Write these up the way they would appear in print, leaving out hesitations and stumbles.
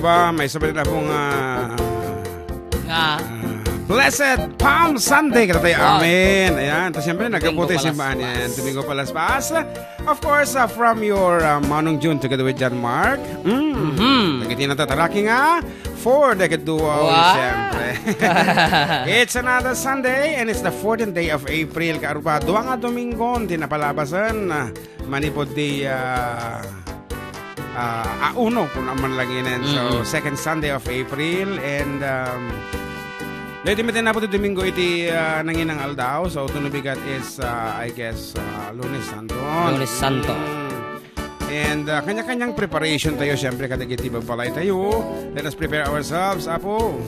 ba? May sabi na pong Blessed Palm Sunday kada tayo. Amen. Ayan. Tapos siyempre, nagkaputi simbahan yan. Domingo Palaspas. Of course, from your Manong Jun together with John Mark. Nagitin na tataraki nga. For Decade Duo. Siyempre. It's another Sunday and it's the 14th day of April. Kaarupa, duwa nga Domingo. Tinapalabasan. Manipod di uno kung naman lagi yan. So, second Sunday of April. And dahil na po ito Domingo iti nanginang aldaw. So, ito nabigat is, I guess, Lunes Santo. Lunes Santo. And kanya-kanyang preparation tayo. Siyempre, katigiti magpalay tayo. Let us prepare ourselves, Apo.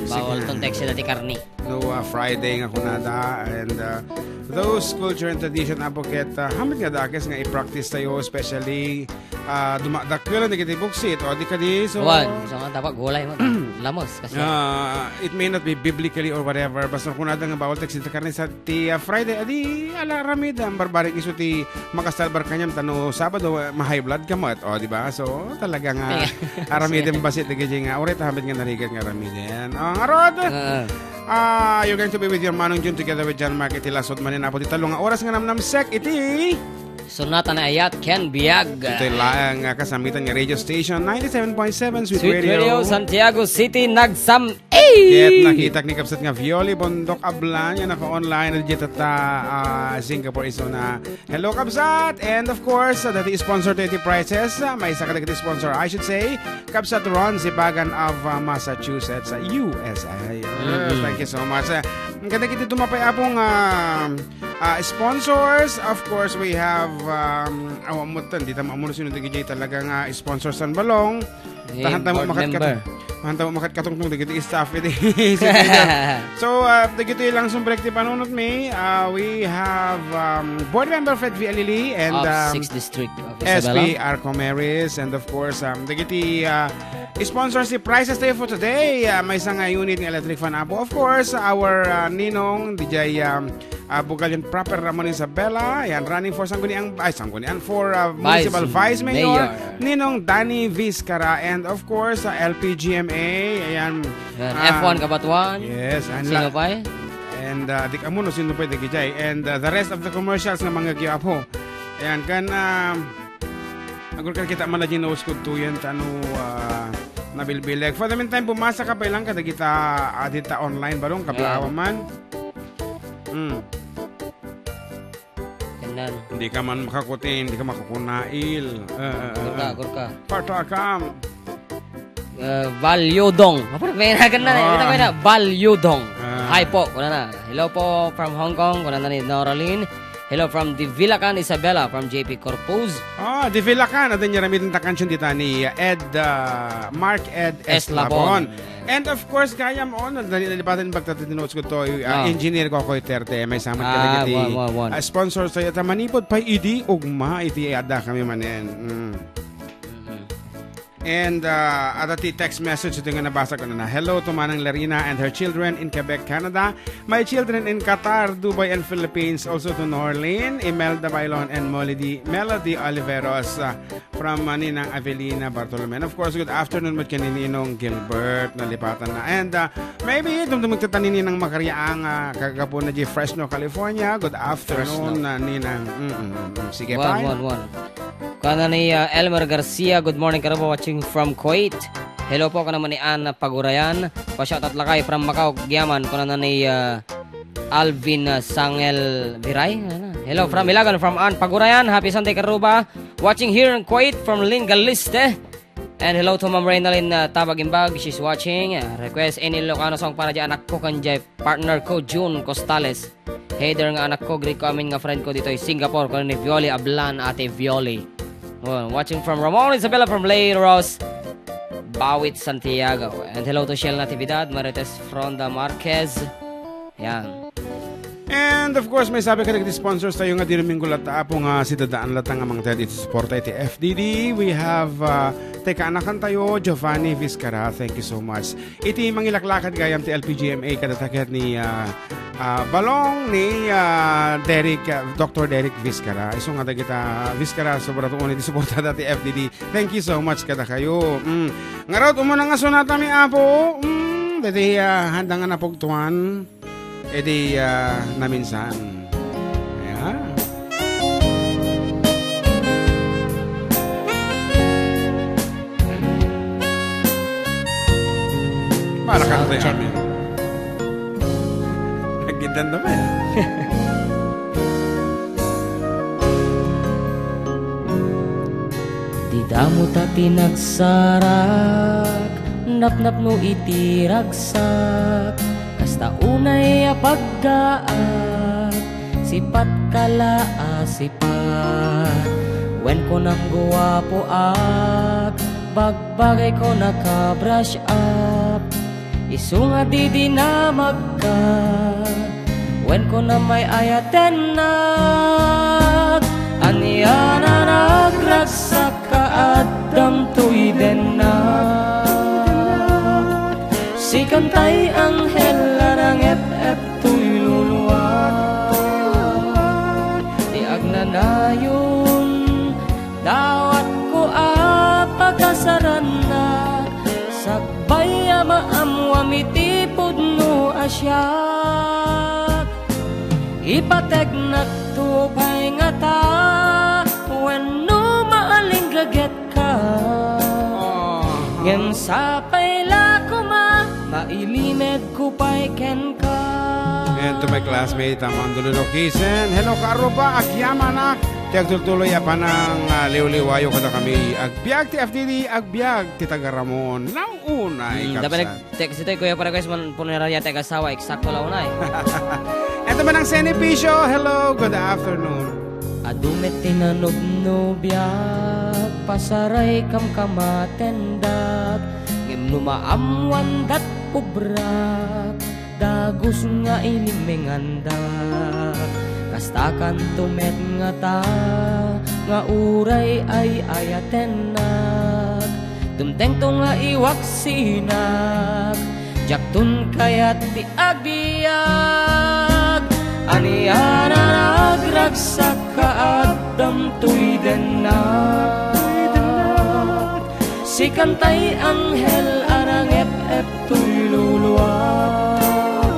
Bawal itong text dati karni. No, Friday nga kunada. And those culture and tradition, Apo, ket hamit nga dakes nga i-practice tayo. Especially, dumadakil na digiti buksit. O, di ka di. So, so nga dapat gulay mo. Lamos. Kasi it may not be biblically or whatever. Basta kunada nga bawal text iti karni sa ti Friday. Adi, ala ramid. Ang barbarik iso ti makastalbar kanyam tano Sabado. Ma-high blood ka mo. O, di ba? So, talaga nga aramidin basit digiti nga. Urit, hamit nga narigat nga aramidin. Ang arod! You're going to be with your Manong Jun together with John Mark. Iti lasod manin na po. Iti talong nga oras nga namnamsek. Iti Sunata na ayat Ken Biag. ito lang kasamitan nga radio station 97.7 Sweet Radio Santiago City Nagsam Ket nakita ni Kapsat nga Violi Bondok Ablan yan naka-online na dito Singapore iso na hello Kapsat, and of course that is sponsored to prices. May isa ka sponsor I should say, Kapsat Ron Zibagan of Massachusetts, USA. Thank you so much. Kada kita tumapay apong sponsors. Of course we have awamutan dito maamuno sino digijay talaga nga sponsors san balong. Tahanta mo makatong digiti staff iti. So digito lang sumbrekti panunot me. We have board member Fred V. Alili and 6th District of Isabela. SP Arcomeris, and of course digiti sponsors si prices tayo for today. May isang unit ng electric fan Apo. Of course our Ninong DJ Bugal yung proper Ramon Isabela. Ayan, running for Sangguniang for Municipal Vice Mayor Ninong Danny Vizcara, and of course LPGMA. Ayan, F1 Kabatuan. Yes, sino pa and di ka muna sino pa digijay, and the rest of the commercials na mga giyapo. Ayan kan agor kan kita man na ginos ko tuyan tano nabilbileg. For the meantime bumasa ka pa lang kada kita adita online barong kablawa man. Hindi ka man makakutin, hindi ka makakunail. Gurka. Partakam. Valyudong. May na Valyudong. Hi po. Kuna na. Hello po from Hong Kong. Kuna na ni Noraline. Hello from Divilacan, Isabela, from JP Corpus. Divilacan. At niya ramid ng takansyon dito ni Mark Ed Eslabon. And of course, kaya mo, nalipatan pagtatinotes ko to, engineer ko ako iterte, may samat ka na sponsor sa'yo, manipod pa idi, ugma, iti Adda kami manen. And at the text message ito nga nabasa ko na hello to Manang Larina and her children in Quebec, Canada. My children in Qatar, Dubai, and Philippines. Also to Norlene, Imelda Bailon, and Melody Oliveros from Ninang Avelina Bartolome. And of course, good afternoon mo kaninong Gilbert, nalipatan na. And maybe itong magtatanin ng makariang kagapon na di Fresno, California. Good afternoon, Ninang. Sige, bye. Kana ni Elmer Garcia, good morning ka po watching from Kuwait. Hello po kana ni Anna Pagurayan. Pa-shoutout lakay from Macau, Giaman. Kana ni Alvin Sangel Biray. Hello from Ilagan from Ann Pagurayan. Happy Sunday karuba. Watching here in Kuwait from Lingaliste. And hello to Ma'am Reynalyn Tabagimbag. She's watching. Request any Ilocano song para di anak ko kanjay partner ko Jun Costales. Hey there nga anak ko, great coming nga friend ko dito ay Singapore. Kuna ni Violi Ablan, ate Violi. Watching from Ramon Isabela from Leiros, Bawit, Santiago. And hello to Shell Natividad, Marites Fronda Marquez. Yan. And of course, may sabi ka nag-sponsors tayo nga dinuminggo lata po nga si dadaan lata nga mga tayo dito suporta iti FDD. We have teka anakan tayo Giovanni Vizcara. Thank you so much. Iti mangilaklakad gayam ti LPGMA kadataket ni balong ni Dr. Derek Vizcara. Iso nga kita Vizcara sobra to iti suporta dati FDD. Thank you so much kada kayo. Ngarot umuna nga sunata mi apo. Dati handa nga napugtuan. Edi naminsan. Ayan. Para ka tayo amin. Nagitan naman. Di damo ta tinagsarak, napnap no itiragsak. Kasta unay apaggaat, sipat kala sipat. When ko nang guwapo ak, bagbagay ko naka-brush up. Isunga di dinamagka, when ko na may ayaten na. Aniya na nagragsak ka at damtoy den na. Si kantay anghel arang FF tuy luluwag. Di agnanayon dawat ko apagasaran na. Sagbay amaamwam iti pudno asyak. Ipateg nagtupay nga ta when no maaling gaget ka. Ngem sapay la kuma mailimed ko pa'y ken ka. And to my classmate, Amang Dululok Kisen. Hello, Karuba, Agyamanak. Tiag tuloy pa ng liw-liwayo kada kami. Agbiag ti FDD, agbiag ti Tagaramon. Naunay, kapsat. Dapat nag-text ito, kuya, para guys, punerarya tayo kasawa. Eksakto lang unay. Ito man ang Senipicio. Hello, good afternoon. Adumet tinanubnubyak, pasaray kam kamatendak. Ngem numaamwan dat ubrak, dagus nga ilimengandak. Kastakan tumet nga ta, nga uray ay ayatenak. Tumteng to nga iwaksinak, jaktun kayat ti agbiag. Aniya na nagragsak ka at damtoy denak. Si kantay anghel arang FF tuy luluwag.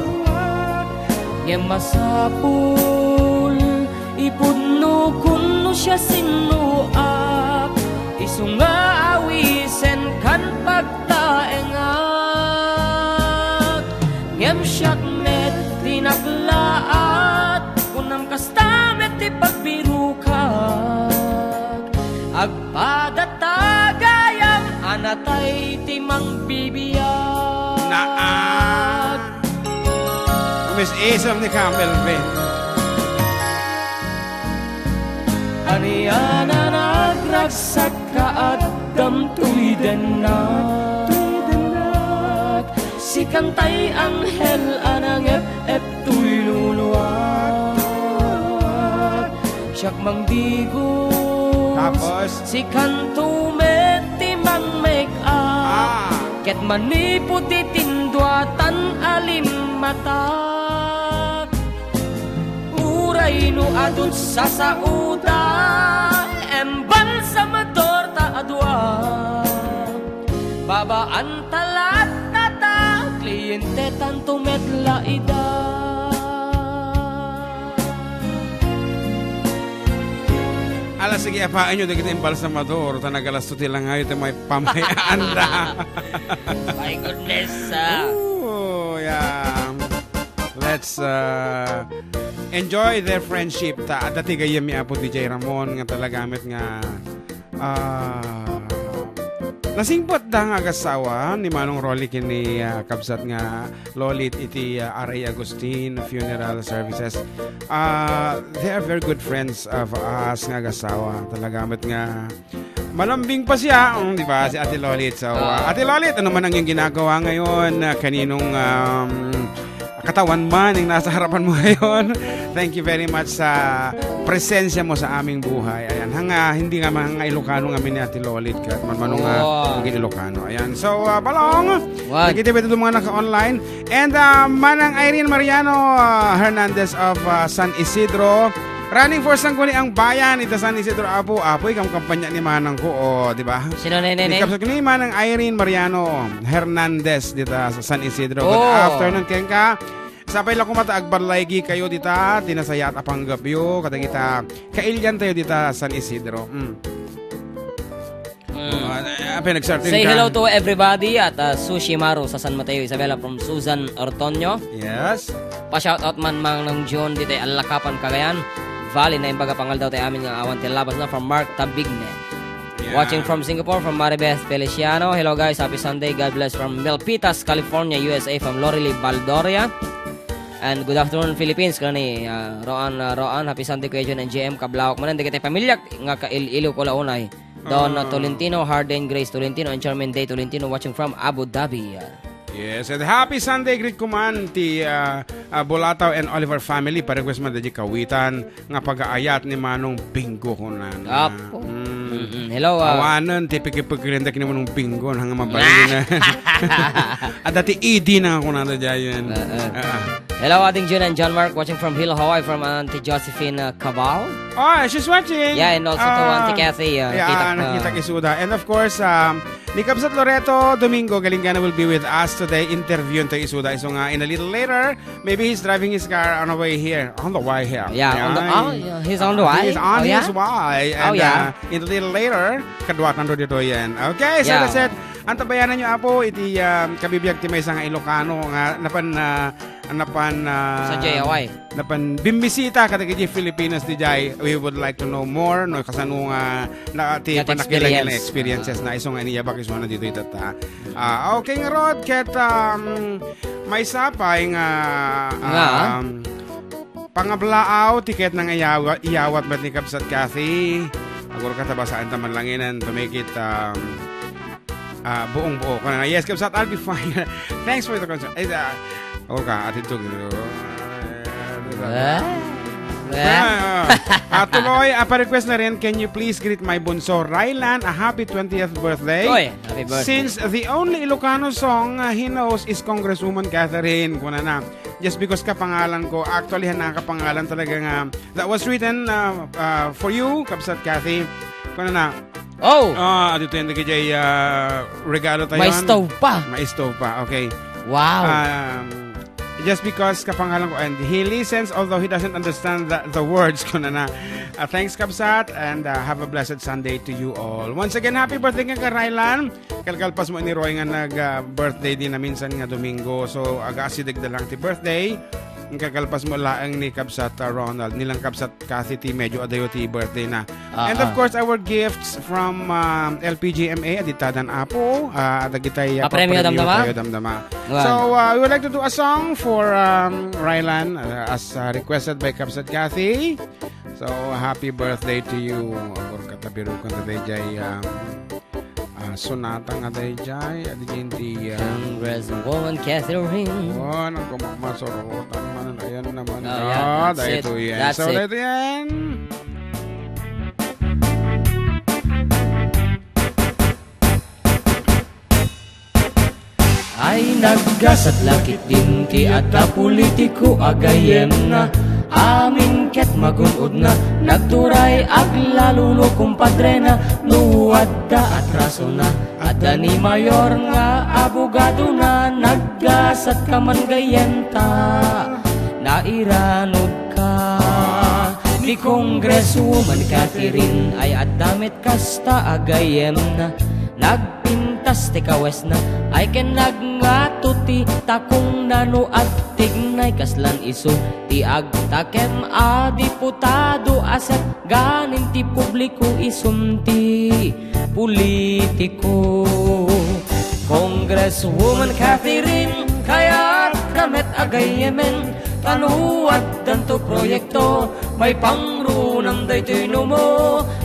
Ngem masapul ipudno kuno siya sinuak. Isunga awisen kan pagtaengak. Ngem siyak met tinaglaat, kunam kastamet ti pagbirukak. Agpadatagayam anatay ti mangbibiyag. Naag Miss Isam ni Campbell Ben. Aniya na nagragsak ka at damtoy denak. Si kantay anghel anang FF tuy luluwag. Siyak mangdigot, Tapos si kantumet ti mang make up. Ket manipot ti tindwatan alimmatak. Uray no adun sa sauta, embal sa motor ta adwa. Babaan talat tata, kliyente tanto metla ida. alas sige apaan nyo dagiti imbalsamador ta nagalas tuti lang ngayon ta may pamayaan da. My goodness. Ooh, yeah. Let's enjoy their friendship ta dati gayam mi apo DJ Ramon nga talagamit nga nasingpot da nga agasawa ni Manong Rolly kini kabsat nga lolit iti R.A. Agustin Funeral Services. They are very good friends of us nga agasawa. Talagamit nga malambing pa siya, di ba, si Ate Lolit. So, Ate Lolit, ano man ang iyong ginagawa ngayon? Kaninong katawan man yung nasa harapan mo ngayon. Thank you very much sa presensya mo sa aming buhay. Ayan, hindi nga mga Ilocano nga ni Ate Lolit kat manmanong maging Ilocano. Ayan, so balong. Nakikita ito mga naka-online. And Manang Irene Mariano Hernandez of San Isidro. Running for Sangguni ang bayan. Ito San Isidro Apo. Apo, ikaw kampanya ni Manang ko. Di ba? Sino nene? Ikapsat ko ni Manang Irene Mariano Hernandez dito sa San Isidro. Good afternoon, Kenka. Sapay lang kumata agbarlaygi kayo dita. Tinasayat apang gabyo. Kata kita kailyan tayo dita San Isidro. Say hello to everybody at Sushi Maru sa San Mateo Isabela from Susan Ortonio. Yes. Pa-shoutout man ng Jun dito ay Alakapan, Cagayan Valley na imbaga pangal daw tayo amin ng awan tilabas na from Mark Tabigne. Yeah. Watching from Singapore from Maribeth Feliciano. Hello guys, happy Sunday. God bless from Milpitas, California, USA from Lorely Baldoria. And good afternoon Philippines kani Roan happy Sunday kuya Jun and GM Kablawak man hindi kita pamilya nga kailiw ko launay. Don Tolentino, Harden Grace Tolentino and Charmaine Day Tolentino watching from Abu Dhabi. Yes, and happy Sunday greet kuman ti Bolataw and Oliver family para request man di kawitan nga pag-aayat ni Manong Bingo kunan. Apo. Hello. Awanan ti pikipagrinda kini Manong Bingo hanga mabali na. Adda ti ED na kunan dayan. Hello, Ading Jun and John Mark watching from Hill, Hawaii from Auntie Josephine Cabal. Oh, she's watching. Yeah, and also to Auntie Kathy. Nakita kisuda. And of course, ni Kapsat Loreto Domingo Galingana will be with us today. Interview to Isuda. So nga, in a little later, maybe he's driving his car on the way here. On the way here. Yeah, he's on the way. He's on his way. And, in a little later, kadwat nando dito yan. Okay, so that's it. Ang tabayanan nyo apo, iti kabibiyag ti may isang Ilocano nga napan sa Jay Hawaii. Napan bimbisita kada kay Filipinas di Jay. We would like to know more no kasano nga ti panakilang experiences na isong aniya bakis na dito itata. Okay nga rod ket may sapay nga pangablaaw tiket ng iyawat bat ni Kapsat Kathy. Agor ka tabasaan taman langinan to make it buong buo. Yes, Kapsat, I'll be fine. Thanks for the concern. Okay, atitog. Tuloy, pa-request na rin, can you please greet my bunso Rylan a happy 20th birthday? Oy, happy birthday. Since the only Ilocano song he knows is Congresswoman Catherine. Kuna na. Just because kapangalan ko, actually kapangalan talaga nga. That was written for you, Kapsat Kathy. Kuna na. Dito yung nagkajay regalo tayo. May stove pa. May stove pa, okay. Wow. Just because kapangalan ko and he listens although he doesn't understand the words ko na. Thanks Kapsat and have a blessed Sunday to you all. Once again, happy birthday ka Rylan. Kalkalpas mo ni Roy nga nag-birthday din na minsan nga Domingo. So aga-asidig na lang ti birthday. Ang kakalpas mo laang ni Kapsat Ronald. Nilang Kapsat Kathy ti medyo adayo ti birthday na. And of course, our gifts from LPGMA, Aditadan Apo. Adagitay Premio Damdama. Wow. So, we would like to do a song for Rylan as requested by Kapsat Kathy. So, happy birthday to you. Agor katabiru kan taday sonata nga day jay adin ti Congresswoman Catherine. Nagkumakmasorotan man ayan naman. That's it. So dito yan. Ay naggasat lakit din ti Adda politiko agayem na amin ket magunod na nagturay aglalulo kumpadre na nuwadda atraso na Adda ni mayor nga abogado na naggasat ka man gayenta nairanod ka ni Congresswoman Catherine ay addamit kasta agayem na nagpintas ti kawes na ay ken nagngato ti takong nano at tignay kaslan iso ti agtakem a diputado aset ganin ti publiko isumti politiko Congresswoman Catherine kaya't kamet agayemen kanuwat danto proyekto may pangrunang daytoy no mo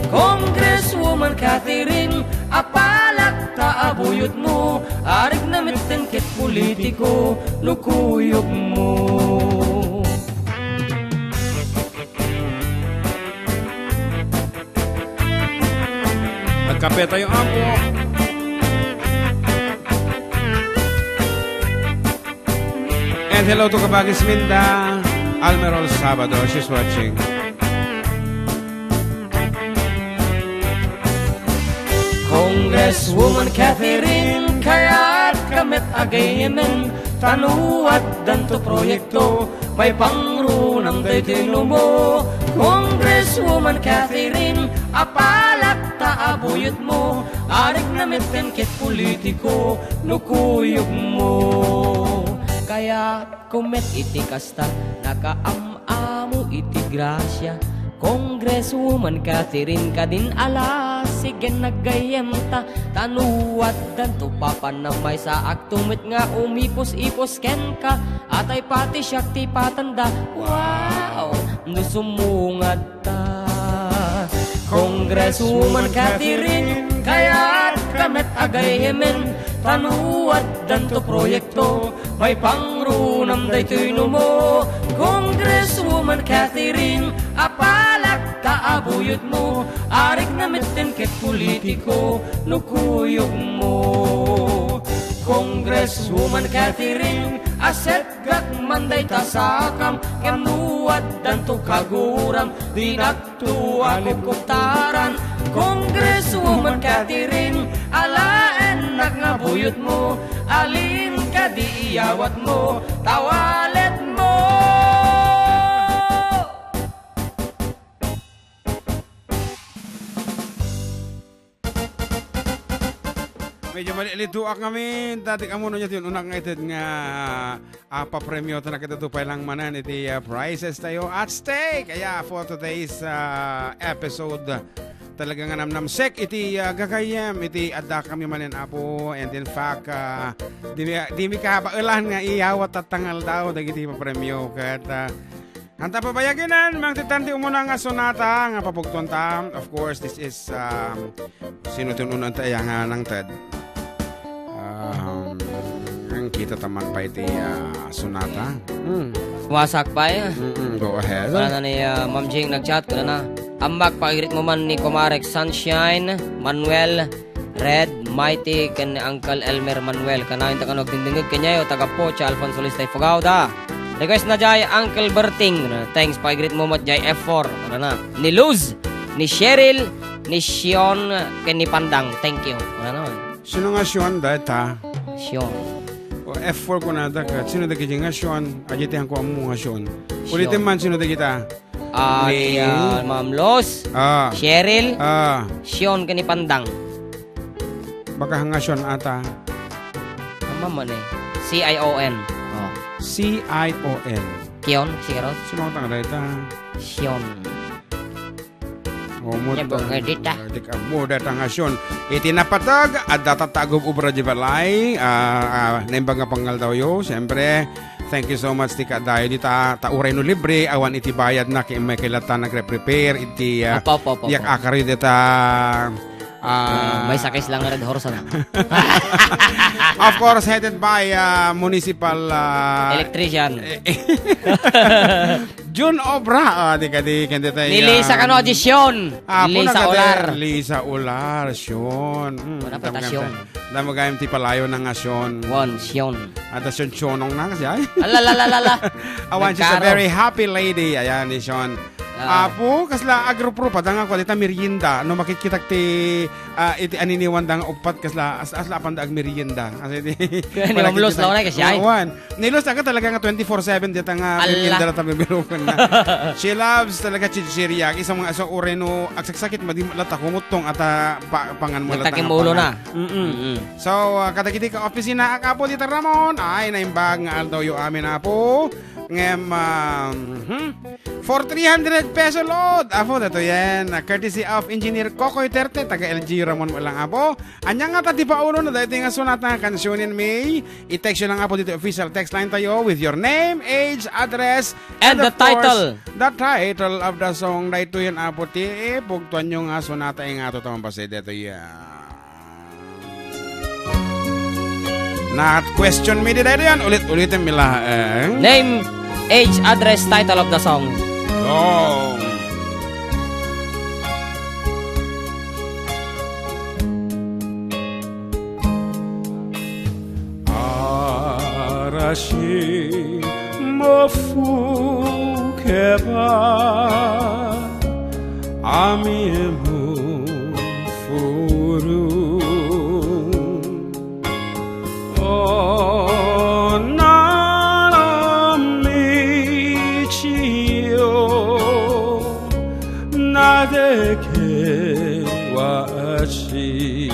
Congresswoman Catherine apalak ta abuyot mo, arig na mitten ket politiko, nukuyog mo. Magkape tayo apo. And hello to Kabagis Minda, Almerol Sabado, she's watching. Congresswoman Catherine, kaya't kamit agayamen, tanuat danto proyekto, may pangrunang daytino mo. Congresswoman Catherine, apalak ta abuyot mo, arig na mitten ket politiko, nukuyog mo. Kaya kumet iti kasta, nakaamamo iti grasya, Congresswoman Catherine ka din ala, sige nagayem ta, tanuat danto papanamay sa aktumit nga umipos-ipos ken ka, atay pati siya ti patanda, wow, nusumungad ta. Congresswoman Catherine, kaya't kamet agayemen, tanuat danto proyekto, may pangrunam daytoy mo. Congresswoman Catherine, apalak ta abuyot mo, arig na mitten ket politiko, nukuyog mo. Congresswoman Catherine, aset gak manday tasakam, kemuat danto kaguram, dinaktua kuptaran. Congresswoman Catherine, alaen nagngabuyot mo, alin ka di iyawat mo, tawalet mo. Medyo malilituak kami. Dati ka muna yun. Unang ngayon nga papremyo ito na kitutupay lang manan. Iti prizes tayo at stake. Kaya for today's episode, talagang namnamsek iti gagayem. Iti Adda kami manin apo. And in fact, di mi kabailan nga iyawat at tangal daw. Dagiti papremyo. Kat hanta pabayaginan, mang titanti umuna nga sonata nga papugton tam. Of course, this is sinutununan tayo nga ng TED. Ang kita taman pa iti sonata. Wasak pa eh. Go ahead. Wala na ni Ma'am Jing nag-chat ko na. Ambak pagirit mo man ni Kumarek Sunshine, Manuel, Red, Mighty, kan Uncle Elmer Manuel. Kanain ta kanog dindingig kanyayo, taga Pocha, Alfonso Listay Fogauda. Request na jay Uncle Berting. Thanks pagirit mo mat jay F4. Wala na. Ni Luz, ni Cheryl, ni Sion, ken ni Pandang. Thank you. Wala naman. Sino nga Sean dahil ta? Sion. O F4 ko na dagat. Sino da kita nga Sean? Ajitihan ko ang mga Sean. Ulitin man, sino da kita? Ni Ma'am Los, Cheryl, Sion ken ni Pandang. Baka nga Sean ata. Mama man eh. C-I-O-N. C-I-O-N. Kion, sigarot. Sino ang tanga dahil ta? Sion. Yan po, dita. Mo datang asyon. Iti napatag at datatagog ubra di balay. Naimbang nga pangal daw yo. Siyempre, thank you so much tika dayo dita tauray no libre. Awan iti bayad na kay may kilatan nagre-prepare. Iti yak akari dita. May sakis lang red horse na. Of course, headed by municipal electrician. Jun Obra. Di tayo. Ni Lisa Cano Adisyon. Lisa Ular. Lisa Ular. Syon. Napatasyon. Damagayam ti palayo ng asyon. One, Syon. At asyon syonong na kasi ay. Alalalala. Awan, she's a very happy lady. Ayan ni Syon. Apo, kasla agro-pro padang ako dita merienda. No makikita ti iti aniniwan dang upat kasla asla pandag merienda. Kasi di. Ni Mamlos law na kasi ay. Nilos ka talaga nga 24/7 dita nga merienda ta bibirukan na. She loves talaga chichiriyak. Isang mga asong ureno agsakit madi lata kumutong ata pangan mo lata. Takim ulo na. So kadagiti ka opisina ak apo dita Ramon ay naimbag nga aldaw yo amin apo. Ngem for 300 peso load. Apo, dato yan. Courtesy of Engineer Kokoy Terte, taga LG Ramon mo lang apo. Anya nga tati pa ulo na dahil nga sunat na kansyonin may. I-text yun lang apo dito official text line tayo with your name, age, address, and the title. The title of the song. Dahito yan apo ti. Pugtuan nyo nga sunata yung ato tamang pasay. Dito yan. Not question me di yan. Ulit-ulitin mila. Name, age, address, title of the song. Oh. Arashi mofukeba amiemu furu o nanamichiyo nadeke washi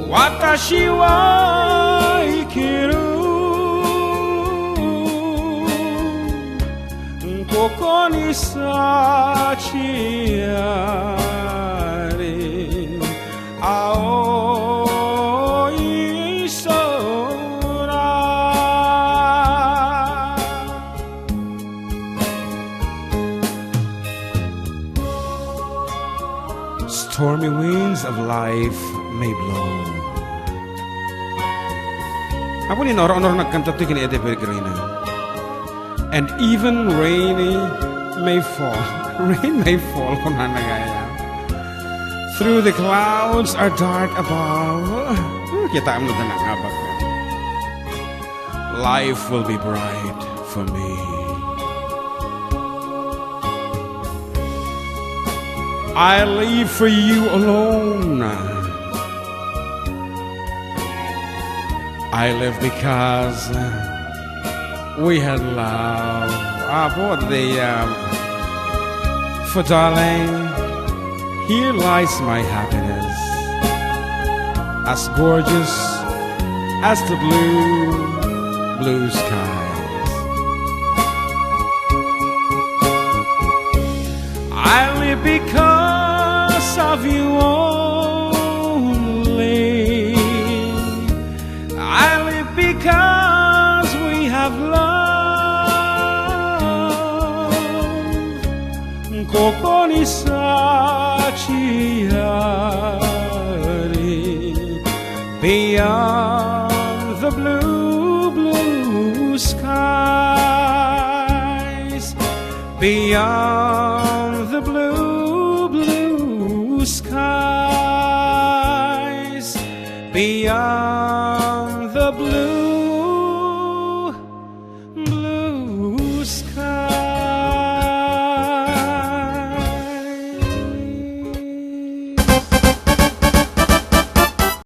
Watashi wa ikiru Koko ni sachiari Aoi sora Stormy winds of life may blow. Ako ni Nora nagkanta ito kini Ede Pellegrina. And even rainy may fall. Rain may fall kung nanagaya. Through the clouds are dark above. Kita mo na nangabag. Life will be bright for me. I live for you alone. I live because we had love. For darling, here lies my happiness, as gorgeous as the blue skies. I live because of you only. I live because we have love. Koko ni sachiari beyond the blue skies. Beyond the blue skies. Beyond